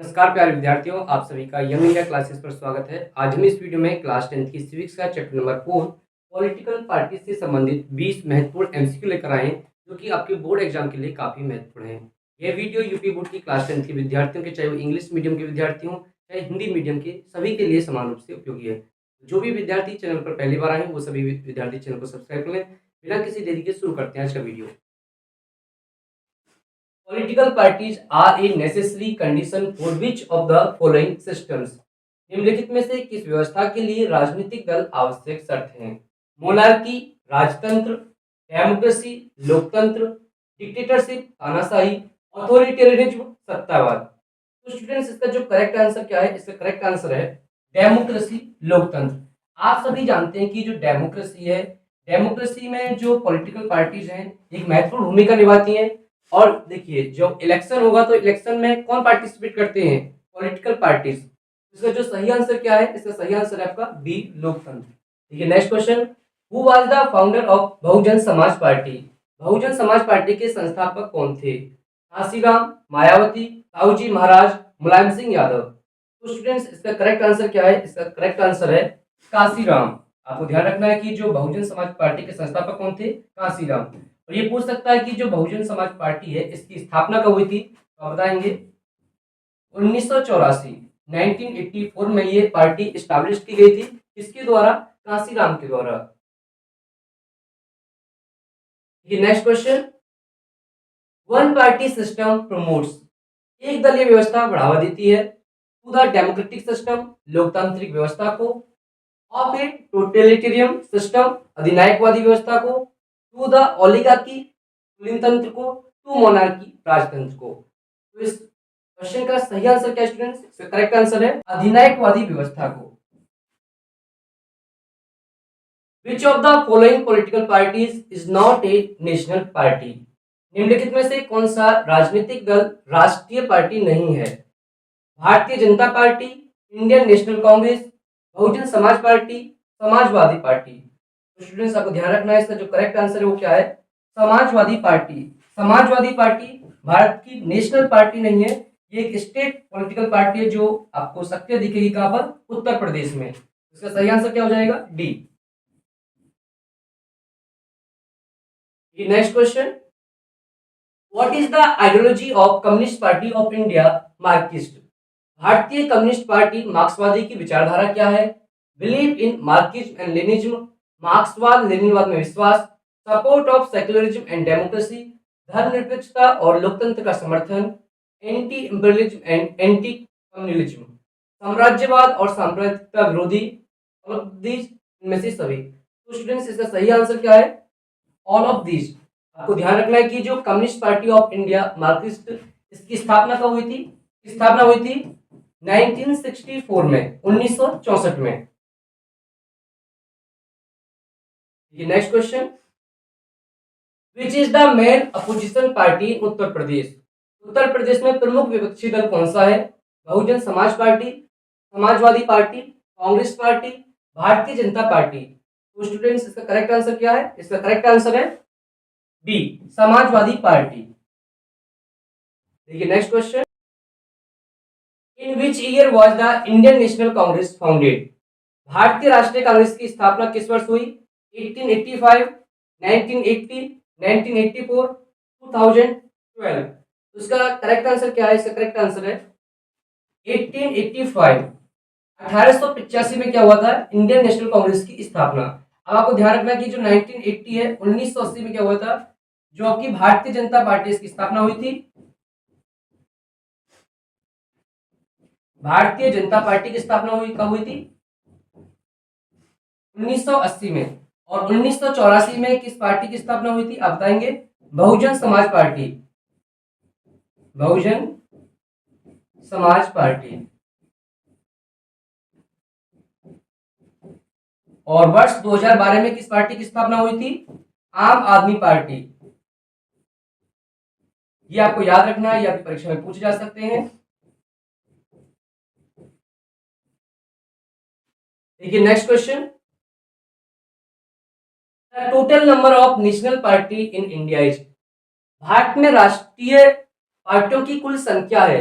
नमस्कार प्यारे विद्यार्थियों, आप सभी का यंग इंडिया क्लासेस पर स्वागत है। आज हम इस वीडियो में क्लास 10th की सिविक्स का चैप्टर नंबर 4 पॉलिटिकल पार्टी से संबंधित 20 महत्वपूर्ण एमसीक्यू लेकर आए हैं, जो कि आपके बोर्ड एग्जाम के लिए काफ़ी महत्वपूर्ण है। यह वीडियो यूपी बोर्ड की क्लास 10th के विद्यार्थियों के, चाहे वो इंग्लिश मीडियम के विद्यार्थी हों, चाहे हिंदी मीडियम के, सभी के लिए समान रूप से उपयोगी है। जो भी विद्यार्थी चैनल पर पहली बार आए हैं, वो सभी विद्यार्थी चैनल को सब्सक्राइब कर लें। बिना किसी देरी के शुरू करते हैं आज का video. Political parties are a necessary condition for which of the following systems? निम्नलिखित में से किस व्यवस्था के लिए राजनीतिक दल आवश्यक शर्त हैं? मोनार्की, राजतंत्र, डेमोक्रेसी, लोकतंत्र, डिक्टेटरशिप, तानाशाही, अथॉरिटेरियनिज्म, सत्तावाद। तो स्टूडेंट्स, इसका जो करेक्ट आंसर क्या है? इसका करेक्ट आंसर है डेमोक्रेसी, लोकतंत्र। आप सभी जानते हैं कि जो डेमोक्रेसी है, डेमोक्रेसी में जो पॉलिटिकल पार्टीज हैं एक महत्वपूर्ण भूमिका निभाती हैं। और देखिए, जो इलेक्शन होगा तो इलेक्शन में कौन पार्टिसिपेट करते हैं? Political parties. इसका जो सही आंसर क्या है? इसका सही आंसर है आपका बी, लोकतंत्र। ठीक है, next question. Who was the founder of Bahujan Samaj Party? Bahujan Samaj party के संस्थापक कौन थे? कांशीराम, मायावती, ताऊजी महाराज, मुलायम सिंह यादव। तो स्टूडेंट्स, इसका करेक्ट आंसर क्या है? इसका करेक्ट आंसर है कांशीराम। आपको ध्यान रखना है कि जो बहुजन समाज पार्टी के संस्थापक कौन थे? कांशीराम। और ये पूछ सकता है कि जो बहुजन समाज पार्टी है इसकी स्थापना कब हुई थी? तो आप बताएंगे 1984, 1984 में ये पार्टी स्टैब्लिश की गई थी। किसके द्वारा? कांशीराम के द्वारा। ये next question. One party system promotes, एक दलीय व्यवस्था बढ़ावा देती है, टू द डेमोक्रेटिक सिस्टम, लोकतांत्रिक व्यवस्था को, और फिर टोटलिटेरियन सिस्टम, अधिनायकवादी व्यवस्था को, टू द ओलिगार्की, कुलीन तंत्र को, टू मोनार्की, राजतंत्र को। तो इस क्वेश्चन का सही आंसर क्या स्टूडेंट्स? इसका करेक्ट आंसर है अधिनायकवादी व्यवस्था को। Which of the following political parties is not a national party? निम्नलिखित में से कौन सा राजनीतिक दल राष्ट्रीय पार्टी नहीं है? भारतीय Janata party, Indian national Congress, बहुजन समाज पार्टी, समाजवादी पार्टी। तो स्टूडेंट्स, आपको ध्यान रखना है, इसका जो करेक्ट आंसर है वो क्या है? समाजवादी पार्टी। समाजवादी पार्टी भारत की नेशनल पार्टी नहीं है, ये एक स्टेट पॉलिटिकल पार्टी है जो आपको सक्रिय दिखेगी कहां पर? उत्तर प्रदेश में। इसका सही आंसर क्या हो जाएगा? D. Next question. What is the ideology of communist party of India? Marxist. भारतीय कम्युनिस्ट पार्टी मार्क्सवादी की विचारधारा क्या है? बिलीव इन मार्क्सिज्म एंड लेनिज्म, मार्क्सवाद लेनिनवाद में विश्वास, support of secularism and democracy, धर्मनिरपेक्षता और लोकतंत्र का समर्थन, anti imperialism and anti communalism, साम्राज्यवाद और सांप्रदायिकता विरोधी, ऑल ऑफ दीज, इनमें से सभी। तो स्टूडेंट्स, इसका सही आंसर क्या है? All of these. आपको ध्यान रखना है कि जो communist party of India Marxist, इसकी स्थापना कब हुई थी? स्थापना हुई थी 1964 में, 1964 में। Next question. Which is the main opposition party in Uttar Pradesh? Uttar Pradesh में प्रमुख विपक्षी दल कौन सा है? Bahujan Samaj Party, Samajwadi Party, Congress Party, Bharatiya Janata party. तो स्टूडेंट्स, इसका करेक्ट आंसर क्या है? इसका करेक्ट आंसर है बी, समाजवादी पार्टी। देखिए next question. In which year was the Indian national Congress founded? भारतीय राष्ट्रीय कांग्रेस की स्थापना किस वर्ष हुई? 1885, 1980, 1984, 2012। तो इसका करेक्ट आंसर क्या है? इसका करेक्ट आंसर है 1885। 1885 में क्या हुआ था? इंडियन नेशनल कांग्रेस की स्थापना। अब आपको ध्यान रखना कि जो 1980 है, 1980 में क्या हुआ था? जो आपकी भारतीय जनता पार्टी, इसकी स्थापना हुई थी। भारतीय जनता पार्टी की स्थापना हुई कब हुई थी? 1980 में। और 1984 में किस पार्टी की स्थापना हुई थी? आप बताएंगे। बहुजन समाज पार्टी। बहुजन समाज पार्टी। और वर्ष 2012 में किस पार्टी की स्थापना हुई थी? आम आदमी पार्टी। ये आपको याद रखना है, ये आपकी परीक्षा में पूछे जा सकते हैं। देखिए next question. Total number of national party in India is? Bharat में राष्ट्रीय पार्टियों की कुल संख्या है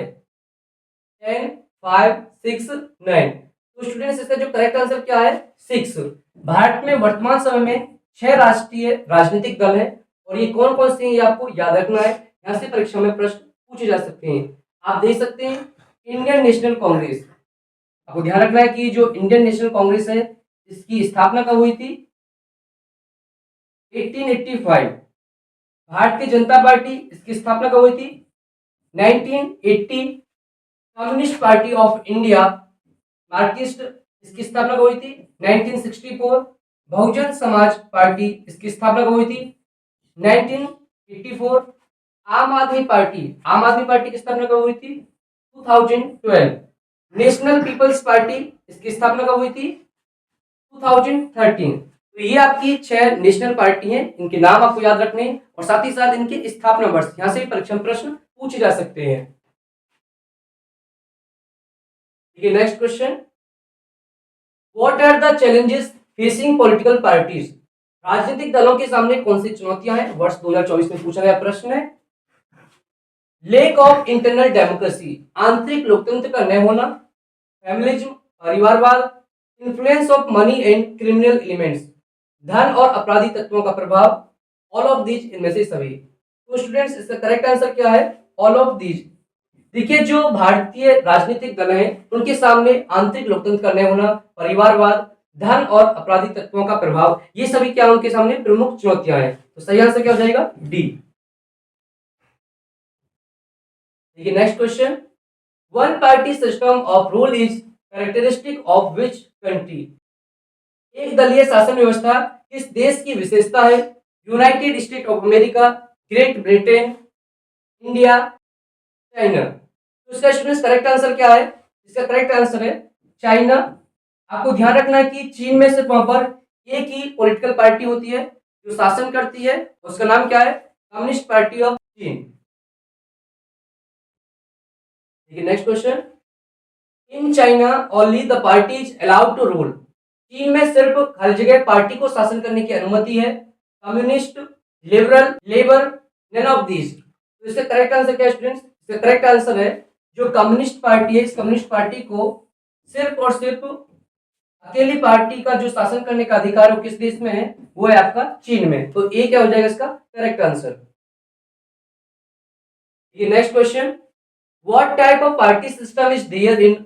10, 5, 6, 9। तो स्टूडेंट्स इसका जो करेक्ट आंसर क्या है 6। भारत में वर्तमान समय में 6 राष्ट्रीय राजनीतिक दल हैं और ये कौन कौन से हैं ये आपको याद रखना है। यहाँ से परीक्षा में प्रश्न पूछे जा सकते हैं। आप देख सकते हैं इंडियन नेशनल कांग्रेस। आपको ध्यान रखना है कि जो इंडियन नेशनल कांग्रेस है इसकी स्थापना कब हुई थी 1885। भारतीय जनता पार्टी इसकी स्थापना कब हुई थी 1980। Communist party of India Marxist इसकी स्थापना कब हुई थी 1964। बहुजन समाज पार्टी इसकी स्थापना कब हुई थी 1984। आम आदमी पार्टी की स्थापना कब हुई थी 2012। नेशनल पीपल्स पार्टी इसकी स्थापना कब हुई थी 2013। तो ये आपकी 6 नेशनल पार्टी हैं, इनके नाम आपको याद रखने हैं और साथ ही साथ इनके स्थापना वर्ष यहाँ से भी परीक्षा में प्रश्न पूछे जा सकते हैं। Next question, what are the challenges facing political parties. राजनीतिक दलों के सामने कौन सी चुनौतियां हैं, वर्ष 2024 में पूछा गया प्रश्न है। लेक ऑफ इंटरनल डेमोक्रेसी, आंतरिक लोकतंत्र का न होना। फेमिनिज्म, परिवारवाद। Influence of money and criminal elements, धन और अपराधी तत्वों का प्रभाव। ऑल ऑफ दीज, इनमें से सभी। तो स्टूडेंट्स इसका करेक्ट आंसर क्या है ऑल ऑफ दीज। देखिए जो भारतीय राजनीतिक दल हैं उनके सामने आंतरिक लोकतंत्र का न होना, परिवारवाद, धन और अपराधी तत्वों का प्रभाव, ये सभी क्या उनके सामने प्रमुख चुनौतियां हैं। तो सही आंसर क्या हो जाएगा डी। देखिए next question, one party system of rule is characteristic of which country. एक दलीय शासन व्यवस्था किस देश की विशेषता है। United States of America, great Britain, India, China. तो इसका स्टूडेंट्स करेक्ट आंसर क्या है, इसका करेक्ट आंसर है चाइना। आपको ध्यान रखना है कि चीन में सिर्फ वहां पर एक ही पॉलिटिकल पार्टी होती है जो शासन करती है, उसका नाम क्या है कम्युनिस्ट पार्टी ऑफ चीन। ठीक है next question, in China only the party is allowed to rule. चीन में सिर्फ हर जगह पार्टी को शासन करने की अनुमति है। Communist, liberal, labour, none of these. तो इसका करेक्ट आंसर क्या है स्टूडेंट्स, इसका करेक्ट आंसर है जो कम्युनिस्ट पार्टी है, इस कम्युनिस्ट पार्टी को सिर्फ और सिर्फ अकेली पार्टी का जो शासन करने का अधिकार है किस देश में है, वो है आपका चीन में। तो ए क्या हो जाएगा इसका करेक्ट आंसर। ये next question, what type of party system is there in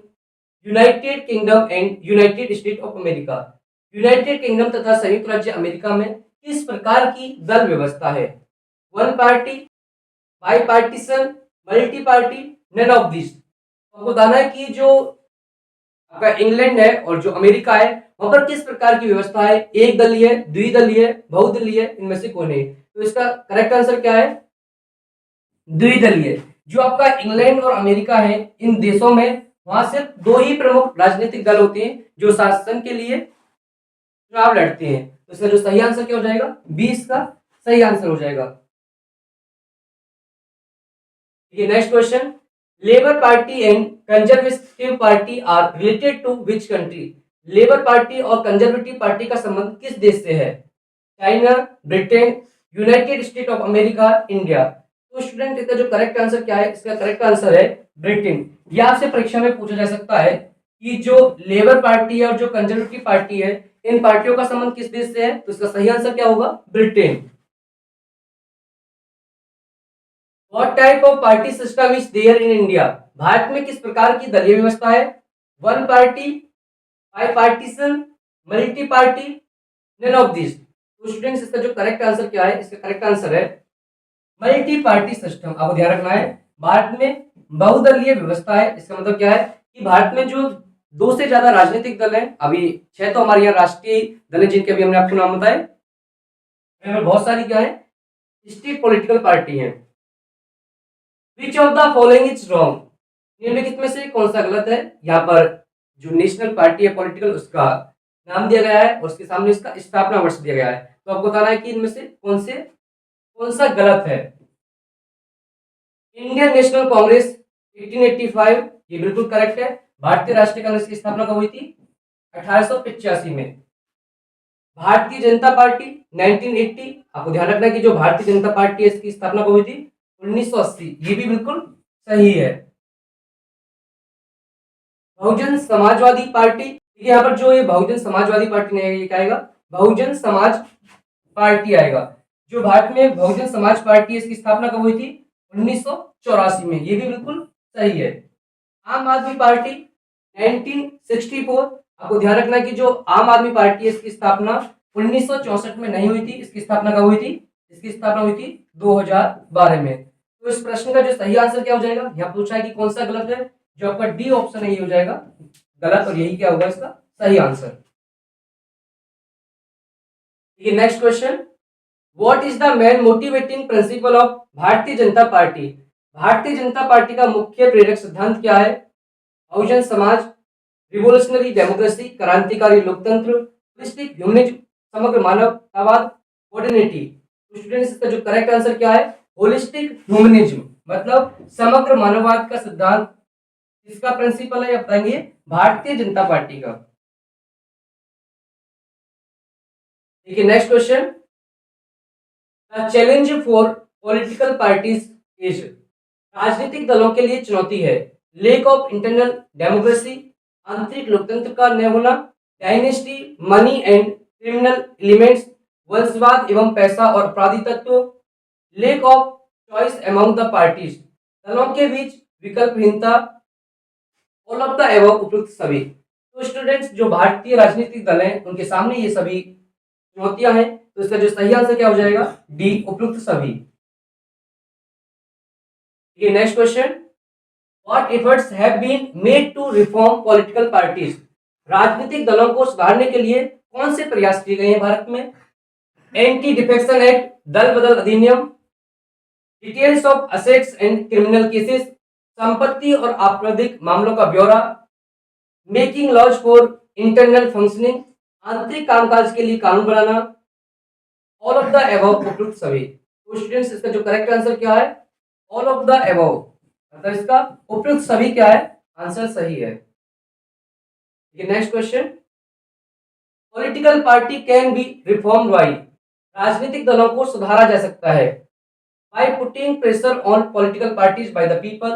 United Kingdom and United States of America. United Kingdom तथा संयुक्त राज्य अमेरिका में किस प्रकार की दल व्यवस्था है। One party, bi partition, multi party, none of this. आपको बताना है कि जो आपका इंग्लैंड है और जो अमेरिका है वहां पर किस प्रकार की व्यवस्था है, एक दलीय, द्विदलीय, बहुदलीय, इनमें से कौन है। तो इसका करेक्ट आंसर क्या है द्विदलीय। जो आपका इंग्लैंड और अमेरिका है इन देशों में वहां सिर्फ दो ही प्रमुख राजनीतिक दल होते हैं जो शासन के लिए चुनाव लड़ते हैं। तो इसका जो सही आंसर क्या हो जाएगा 20 का सही आंसर हो जाएगा। Next question, labour party and conservative party are related to which country. लेबर पार्टी और कंजर्वेटिव पार्टी का संबंध किस देश से है। China, Britain, United States of America, India. तो स्टूडेंट इसका जो करेक्ट आंसर क्या है, इसका करेक्ट आंसर है ब्रिटेन। यह आपसे परीक्षा में पूछा जा सकता है कि जो लेबर पार्टी है और जो कंजर्वेटिव पार्टी है इन पार्टियों का संबंध किस देश से है। तो इसका सही आंसर क्या होगा Britain. What type of party system is there in India? Bharat में किस प्रकार की दलीय व्यवस्था है। One party, bi partition, multi party, none of this. तो स्टूडेंट्स इसका जो करेक्ट आंसर क्या है, इसका करेक्ट आंसर है मल्टी पार्टी सिस्टम। आपको ध्यान रखना है भारत में बहुदलीय व्यवस्था है। इसका मतलब क्या है कि भारत में जो दो से ज्यादा राजनीतिक दल हैं, अभी 6 तो हमारे यहाँ राष्ट्रीय दल हैं जिनके अभी हमने आपको नाम बताए, बहुत सारी क्या है स्टेट पॉलिटिकल पार्टी है। Which of the following is wrong? निम्नलिखित में से कौन सा गलत है। यहाँ पर जो नेशनल पार्टी है पॉलिटिकल उसका नाम दिया गया है और उसके सामने इसका स्थापना वर्ष दिया गया है। तो आपको बताना है कि इनमें से कौन सा गलत है। इंडियन नेशनल कांग्रेस 1885, ये बिल्कुल करेक्ट है। भारतीय राष्ट्रीय कांग्रेस की स्थापना कब हुई थी 1885 में। भारतीय जनता पार्टी 1980, आपको ध्यान रखना है कि जो भारतीय जनता पार्टी है इसकी स्थापना कब हुई थी 1980, ये भी बिल्कुल सही है। बहुजन समाजवादी पार्टी। ठीक है, यहाँ पर जो ये बहुजन समाजवादी पार्टी नहीं आएगा, ये क्या आएगा, बहुजन समाज पार्टी आएगा। जो भारत में बहुजन समाज पार्टी है, इसकी स्थापना कब हुई थी, 1984 में। ये भी बिल्कुल सही है। आम आदमी पार्टी 1964। आपको ध्यान रखना है कि जो आम आदमी पार्टी है, इसकी स्थापना 1964 में नहीं हुई थी। इसकी स्थापना कब हुई थी, इसकी स्थापना हुई थी 2012 में। तो इस प्रश्न का जो सही आंसर क्या हो जाएगा, यहाँ पूछा है कि कौन सा गलत है, जो आपका डी ऑप्शन है ये हो जाएगा गलत, और यही क्या होगा इसका सही आंसर। ये next question, what is the main motivating principle of भारतीय जनता पार्टी। भारतीय जनता पार्टी का मुख्य प्रेरक सिद्धांत क्या है, बहुजन समाज, रिवोल्यूशनरी डेमोक्रेसी, क्रांतिकारी लोकतंत्र, होलिस्टिक ह्यूमनिज्म, समग्र मानवतावाद, मॉडर्निटी। स्टूडेंट्स, इसका जो करेक्ट आंसर क्या है, होलिस्टिक ह्यूमनिज्म, मतलब समग्र मानववाद का सिद्धांत इसका प्रिंसिपल है, बताएंगे भारतीय जनता पार्टी का। ठीक है, next question, the challenge for political parties is. राजनीतिक दलों के लिए चुनौती है, लेक ऑफ इंटरनल डेमोक्रेसी, आंतरिक लोकतंत्र का न होना, dynasty, money and criminal elements, वंशवाद एवं पैसा और अपराधी तत्व, lake of choice among the parties, दलों के बीच विकल्पहीनता, ऑल ऑफ द एबव, उपयुक्त सभी। तो स्टूडेंट्स, जो भारतीय राजनीतिक दल हैं उनके सामने ये सभी चुनौतियां हैं, तो इसका जो सही आंसर क्या हो जाएगा, डी, उपयुक्त सभी। ये next question, what efforts have been made to reform political parties. राजनीतिक दलों को सुधारने के लिए कौन से प्रयास किए गए हैं भारत में, एंटी डिफेक्शन एक्ट, दल बदल अधिनियम, details of assets and criminal cases, संपत्ति और आपराधिक मामलों का ब्यौरा, making laws for internal functioning, आंतरिक कामकाज के लिए कानून बनाना, ऑल ऑफ द एबव, उपयुक्त सभी। तो स्टूडेंट्स, इसका जो करेक्ट आंसर क्या है, ऑल ऑफ द एबव, मतलब इसका उपयुक्त सभी क्या है, आंसर सही है। Next question, political party can be reform by. राजनीतिक दलों को सुधारा जा सकता है by putting pressure on political parties by the people.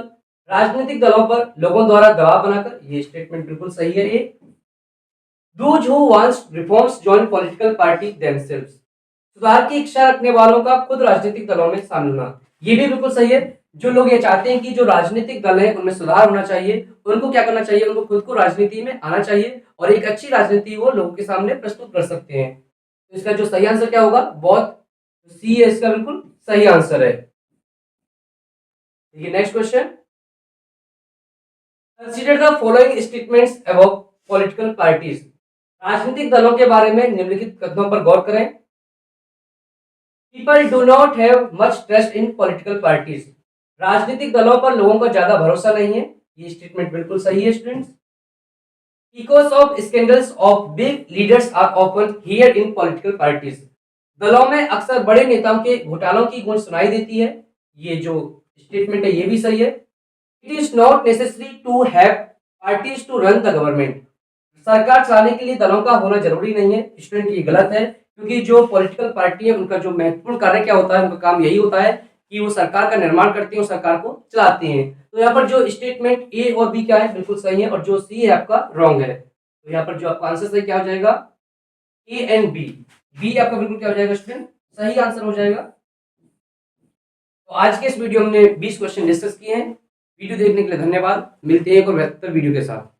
राजनीतिक दलों पर लोगों द्वारा दबाव बनाकर, ये स्टेटमेंट बिल्कुल सही है। ये those who wants reforms join political party themselves. सुधार की इच्छा रखने वालों का खुद राजनीतिक दलों में शामिल होना, ये भी बिल्कुल सही है। जो लोग ये चाहते हैं कि जो राजनीतिक दल है उनमें सुधार होना चाहिए, उनको क्या करना चाहिए, उनको खुद को राजनीति में आना चाहिए और एक अच्छी राजनीति वो लोगों के सामने प्रस्तुत कर सकते हैं। तो इसका जो सही आंसर क्या होगा, बहुत, सी है इसका बिल्कुल सही आंसर है। देखिए next question, consider the following statements about political parties. राजनीतिक दलों के बारे में निम्नलिखित कथनों पर गौर करें। People do not have much trust in political parties. राजनीतिक दलों पर लोगों का ज्यादा भरोसा नहीं है, ये स्टेटमेंट बिल्कुल सही है students. Because of scandals of big leaders are often heard in political parties। दलों में अक्सर बड़े नेताओं के घोटालों की गूंज सुनाई देती है, ये जो स्टेटमेंट है ये भी सही है। It is not necessary to have parties to run the government। सरकार चलाने के लिए दलों का होना जरूरी नहीं है। स्टूडेंट, ये गलत है, क्योंकि जो पॉलिटिकल पार्टी है उनका जो महत्वपूर्ण कार्य क्या होता है, उनका काम यही होता है कि वो सरकार का निर्माण करते हैं और सरकार को चलाते हैं। तो यहाँ पर जो स्टेटमेंट ए और बी क्या है, बिल्कुल सही है, और जो सी है आपका रॉन्ग है। तो यहाँ पर जो आपका आंसर सही क्या हो जाएगा, ए एंड बी। बी आपका बिल्कुल क्या हो जाएगा स्टूडेंट, सही आंसर हो जाएगा। तो आज के इस वीडियो में हमने 20 क्वेश्चन डिस्कस किए हैं। वीडियो देखने के लिए धन्यवाद। मिलते हैं एक और बेहतर वीडियो के साथ।